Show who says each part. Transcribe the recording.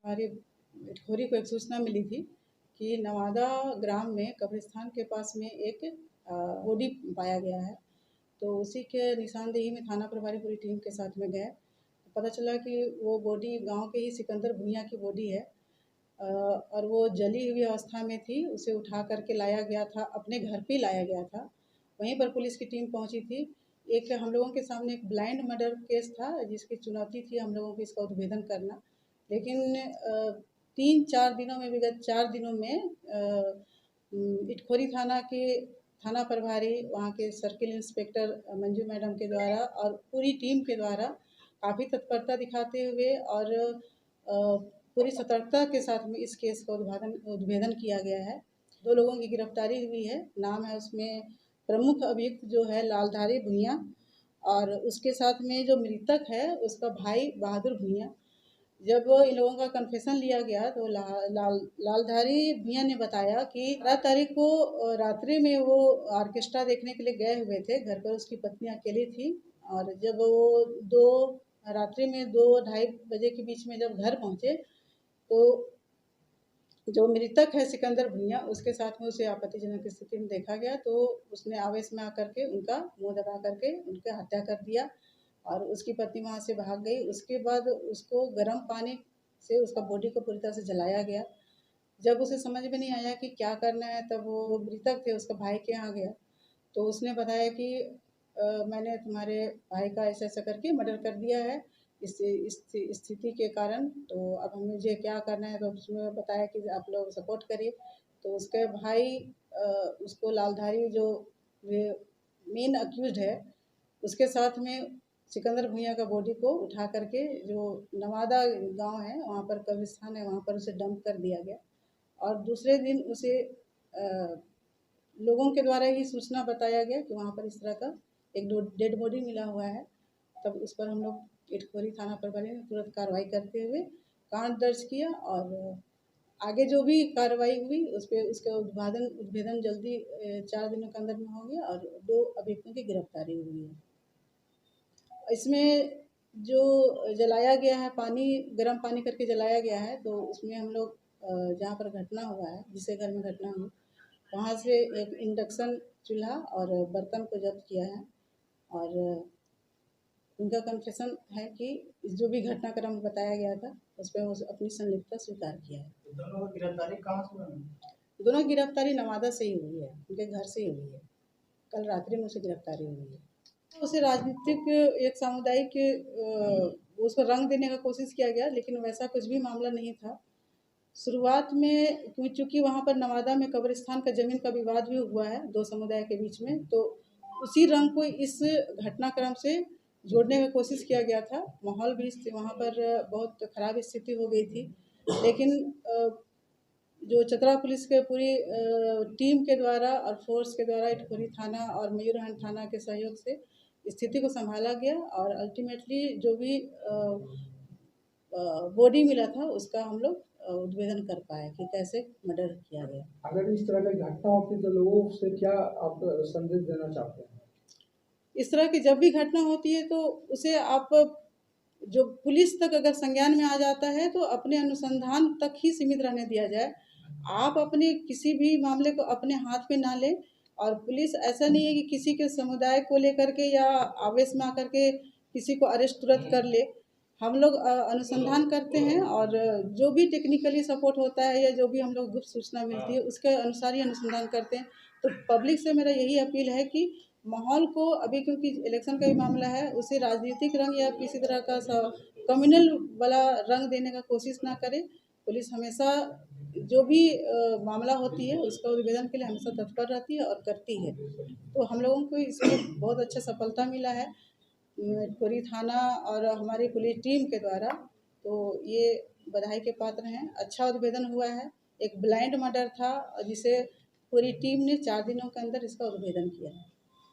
Speaker 1: हमारे इटखोरी को एक सूचना मिली थी कि नवादा ग्राम में कब्रिस्तान के पास में एक बॉडी पाया गया है। तो उसी के निशानदेही में थाना प्रभारी पूरी टीम के साथ में गए। पता चला कि वो बॉडी गांव के ही सिकंदर भुइयाँ की बॉडी है और वो जली हुई अवस्था में थी। उसे उठा करके लाया गया था, अपने घर पे लाया गया था। वहीं पर पुलिस की टीम पहुंची थी। एक हम लोगों के सामने एक ब्लाइंड मर्डर केस था जिसकी चुनौती थी हम लोगों को इसका उद्भेदन करना। लेकिन 3-4 दिनों में, विगत 4 दिनों में इटखोरी थाना के थाना प्रभारी, वहाँ के सर्किल इंस्पेक्टर मंजू मैडम के द्वारा और पूरी टीम के द्वारा काफ़ी तत्परता दिखाते हुए और पूरी सतर्कता के साथ में इस केस का उद्भेदन किया गया है। 2 लोगों की गिरफ्तारी हुई है। नाम है उसमें प्रमुख अभियुक्त जो है लालधारी भुइयाँ और उसके साथ में जो मृतक है उसका भाई बहादुर भुइयाँ। जब इन लोगों का कन्फेशन लिया गया तो लालधारी भुइयाँ ने बताया कि 12 तारीख को रात्रि में वो ऑर्केस्ट्रा देखने के लिए गए हुए थे। घर पर उसकी पत्नी अकेली थी और जब वो रात्रि में 2-2:30 बजे के बीच में जब घर पहुँचे तो जो मृतक है सिकंदर भुइयाँ, उसके साथ में उसे आपत्तिजनक स्थिति में देखा गया। तो उसने आवेश में आकर के उनका मुँह दबा करके उनकी हत्या कर दिया और उसकी पत्नी वहाँ से भाग गई। उसके बाद उसको गर्म पानी से उसका बॉडी को पूरी तरह से जलाया गया। जब उसे समझ में नहीं आया कि क्या करना है, तब वो मृतक थे उसका भाई के यहाँ गया। तो उसने बताया कि मैंने तुम्हारे भाई का ऐसा-ऐसा करके मर्डर कर दिया है इस स्थिति के कारण। तो अब मुझे क्या करना है, तो उसने बताया कि आप लोग सपोर्ट करिए। तो उसके भाई उसको लालधारी जो ये मेन अक्यूज़्ड है, उसके साथ में सिकंदर भुइयाँ का बॉडी को उठा करके जो नवादा गाँव है वहाँ पर कब्रिस्तान है, वहाँ पर उसे डंप कर दिया गया और दूसरे दिन उसे लोगों के द्वारा ही सूचना बताया गया कि वहाँ पर इस तरह का एक डेड बॉडी मिला हुआ है। तब उस पर हम लोग इटखोरी थाना प्रभारी ने तुरंत कार्रवाई करते हुए कांड दर्ज किया और आगे जो भी कार्रवाई हुई उस पर उसका उद्भेदन जल्दी 4 दिनों के अंदर में हो गया और 2 अभियुक्तों की गिरफ्तारी हुई है। इसमें जो जलाया गया है पानी, गर्म पानी करके जलाया गया है, तो उसमें हम लोग जहाँ पर घटना हुआ है, जिसके घर में घटना हुई, वहाँ से एक इंडक्शन चूल्हा और बर्तन को जब्त किया है और उनका कन्फेशन है कि जो भी घटनाक्रम बताया गया था उस पर वो अपनी संलिप्तता स्वीकार किया है।
Speaker 2: दोनों की गिरफ्तारी कहाँ से हुई?
Speaker 1: दोनों की गिरफ्तारी नवादा से ही हुई है, उनके घर से ही हुई है। कल रात्रि में उसे गिरफ्तारी हुई है। तो उसे राजनीतिक एक सामुदायिक उसको रंग देने का कोशिश किया गया, लेकिन वैसा कुछ भी मामला नहीं था। शुरुआत में चूँकि वहाँ पर नवादा में कब्रिस्तान का ज़मीन का विवाद भी हुआ है 2 समुदाय के बीच में, तो उसी रंग को इस घटनाक्रम से जोड़ने का कोशिश किया गया था। माहौल भी वहाँ पर बहुत खराब स्थिति हो गई थी। लेकिन जो चतरा पुलिस के पूरी टीम के द्वारा और फोर्स के द्वारा इटखोरी थाना और मयूरहंड थाना के सहयोग से स्थिति को संभाला गया और अल्टीमेटली जो भी बॉडी मिला था उसका हम लोग उद्भेदन कर पाए कि कैसे मर्डर किया गया।
Speaker 2: अगर इस तरह की घटना होती तो लोगों से क्या आप संदेश देना चाहते हैं?
Speaker 1: इस तरह की जब भी घटना होती है तो उसे आप जो पुलिस तक अगर संज्ञान में आ जाता है तो अपने अनुसंधान तक ही सीमित रहने दिया जाए। आप अपने किसी भी मामले को अपने हाथ में ना लें और पुलिस ऐसा नहीं है कि किसी के समुदाय को लेकर के या आवेश में आकर के किसी को अरेस्ट तुरंत कर ले। हम लोग अनुसंधान करते हैं और जो भी टेक्निकली सपोर्ट होता है या जो भी हम लोग गुप्त सूचना मिलती है उसके अनुसार ही अनुसंधान करते हैं। तो पब्लिक से मेरा यही अपील है कि माहौल को अभी, क्योंकि इलेक्शन का ही मामला है, उसे राजनीतिक रंग या किसी तरह का कम्युनल वाला रंग देने का कोशिश ना करें। पुलिस हमेशा जो भी मामला होती है उसका उद्भेदन के लिए हमेशा तत्पर रहती है और करती है। तो हम लोगों को इसमें बहुत अच्छा सफलता मिला है इटखोरी थाना और हमारी पुलिस टीम के द्वारा। तो ये बधाई के पात्र हैं। अच्छा उद्भेदन हुआ है। एक ब्लाइंड मर्डर था जिसे पूरी टीम ने 4 दिनों के अंदर इसका उद्भेदन किया है।